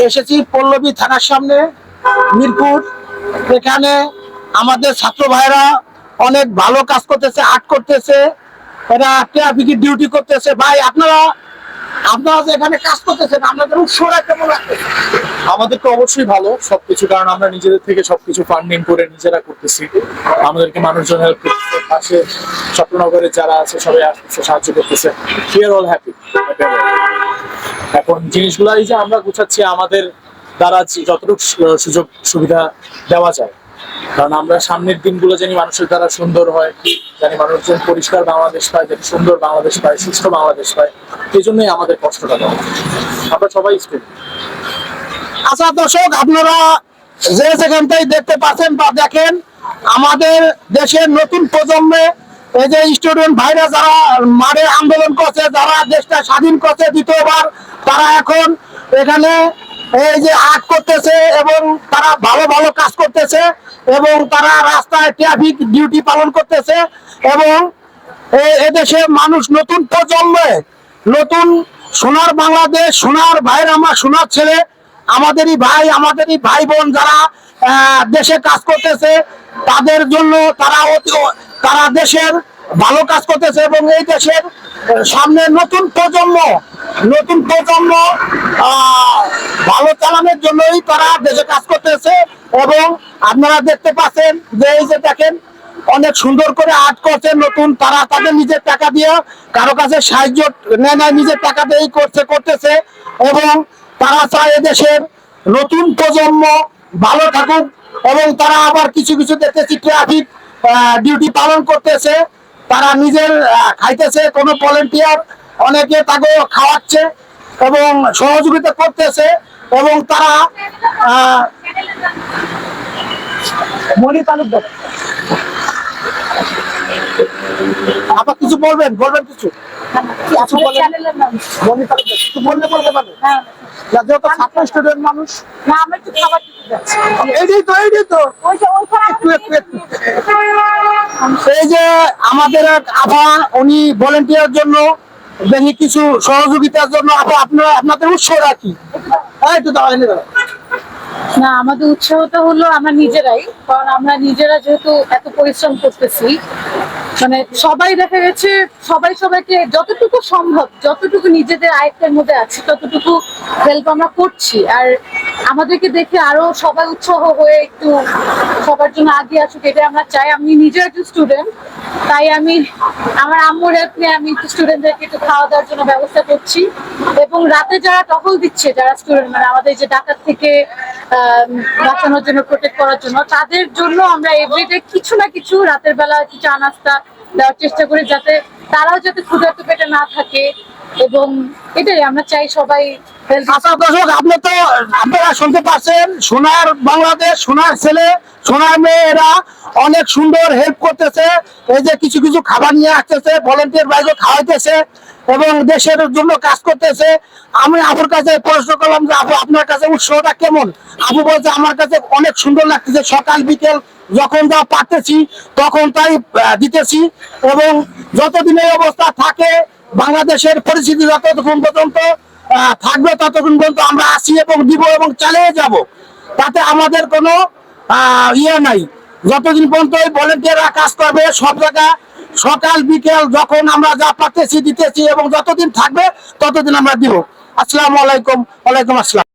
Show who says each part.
Speaker 1: এসেছি পল্লবী থানার সামনে মিরপুর। এখানে আমাদের ছাত্র ভাইরা অনেক ভালো কাজ করতেছে, আর্ট করতেছে, এরা ট্রাফিকের ডিউটি করতেছে। ভাই আপনারা যে এখানে কাজ করতেছেন, আপনাদের উৎসবটা কেমন লাগতেছে?
Speaker 2: আমাদের তো অবশ্যই ভালো সবকিছু, কারণ আমরা নিজেদের থেকে সবকিছু ফান্ডিং করে নিজেরা করতেছি। আমাদেরকে মানুষজন হেল্প করতেছে, পাশে স্বপ্ননগরে যারা আছে সবাই আসতেছে, সাহায্য করতেছে। We are all happy. এখন জিনিসগুলাই যে আমরা গুছাচ্ছি আমাদের দ্বারা যতটুকু সুযোগ সুবিধা দেওয়া যায়, কারণ আমরা সামনের দিনগুলো জানি মানুষের দ্বারা সুন্দর হয়, জানি মানুষজন পরিষ্কার বাংলাদেশ পায়, জানি সুন্দর বাংলাদেশ পায়, সুস্থ বাংলাদেশ পায়। এই জন্যই আমাদের কষ্টটা দেওয়া। আমরা সবাই স্টুডেন্ট।
Speaker 1: আচ্ছা দর্শক, আপনারা যে যেখানটাই দেখতে পাচ্ছেন বা দেখেন, আমাদের দেশের নতুন প্রজন্মে এই যে স্টুডেন্ট ভাইরা যারা মাঠে আন্দোলন করছে, যারা দেশটা স্বাধীন করছে দ্বিতীয়বার, তারা এখন এখানে এই যে আর্ট করতেছে এবং তারা ভালো ভালো কাজ করতেছে এবং তারা রাস্তায় ট্রাফিক ডিউটি পালন করতেছে। এবং এদেশে মানুষ নতুন প্রজন্মে নতুন সোনার বাংলাদেশ, সোনার ভাইয়ের, আমার সোনার ছেলে, আমাদেরই ভাই বোন যারা দেশে কাজ করতেছে, তাদের জন্য তারা দেশের ভালো কাজ করতেছে এবং এই দেশের সামনে নতুন প্রজন্ম ভালো চালানোর জন্যই তারা দেশে কাজ করতেছে। এবং আপনারা দেখতে পাচ্ছেন যে এই যে দেখেন অনেক সুন্দর করে আর্ট করছে নতুন, তারা তাদের নিজের টাকা দিয়ে, কারো কাছে সাহায্য নেয় না, নিজের টাকা দিয়েই করতেছে। এবং তারা চায় এদেশের নতুন প্রজন্ম ভালো থাকুক। এবং তারা আবার কিছু কিছু দেখতেছি ট্রাফিক ডিউটি পালন করতেছে, তারা নিজের খাইতেছে, কোনো ভলেন্টিয়ার অনেকে তাকে খাওয়াচ্ছে এবং সহযোগিতা করতেছে। এবং তারা মনি তালুকদার আবার কিছু বলবেন কিছু মনি তালুকদার কিছু বলতে পারবে? যেহেতু ছাত্র স্টুডেন্ট মানুষ, এই যে আমাদের এক আভা, উনি ভলেন্টিয়ার জন্য দেখি কিছু সহযোগিতার জন্য আপনাদের উৎসাহ রাখি।
Speaker 3: না, আমাদের উৎসাহটা হলো আমরা নিজেরাই, কারণ আমরা নিজেরা যেহেতু এত পরিশ্রম করতেছি, মানে সবাই দেখা গেছে সবাইকে যতটুকু সম্ভব, যতটুকু নিজেদের আয়ত্তের মধ্যে আছে ততটুকু হেল্প আমরা করছি। আর আমাদেরকে দেখে আরো সবাই উৎসাহ হয়ে একটু সবার জন্য আগে আসুক, এটা আমরা চাই। আমি নিজে একজন স্টুডেন্ট, তাই আমি আমার আম্মুর হেল্প নিয়ে আমি স্টুডেন্টদেরকে একটু খাওয়া দাওয়ার জন্য ব্যবস্থা করছি। এবং রাতে যারা টহল দিচ্ছে, যারা স্টুডেন্ট, মানে আমাদের যে ডাকাত থেকে বাঁচানোর জন্য, প্রোটেক্ট করার জন্য, তাদের জন্য আমরা এভরিডে কিছু না কিছু রাতের বেলা চা নাস্তা দেওয়ার চেষ্টা করি, যাতে তারাও যাতে ক্ষুধার্ত পেটে না থাকে। এবং এটাই আমরা চাই সবাই।
Speaker 1: আচ্ছা দর্শক, আপনারা শুনতে পাচ্ছেন, সোনার বাংলাদেশ, সোনার ছেলে, সোনার মেয়ে, এরা অনেক সুন্দর হেল্প করতেছে। এই যে কিছু কিছু খাবার নিয়ে আসতেছে, ভলেন্টিয়ার বাইরে খাওয়াইতেছে এবং দেশের জন্য কাজ করতেছে। আমি আপুর কাছে প্রশ্ন করলাম যে আপু, আপনার কাছে উৎসাহটা কেমন? আপু বলছে আমার কাছে অনেক সুন্দর লাগতেছে, সকাল বিকেল যখন যা পারতেছি তখন তাই দিতেছি। এবং যতদিন এই অবস্থা থাকে, বাংলাদেশের পরিস্থিতি যতক্ষণ পর্যন্ত থাকবে ততক্ষণ পর্যন্ত আমরা আসি এবং দিব এবং চালিয়ে যাব, তাতে আমাদের কোনো ইয়ে নাই। যতদিন পর্যন্ত এই ভলেন্টিয়াররা কাজ করবে সব জায়গায়, সকাল বিকেল যখন আমরা যা পারতেছি দিতেছি এবং যতদিন থাকবে ততদিন আমরা দিব। আসসালামু আলাইকুম। ওয়ালাইকুম আসসালাম।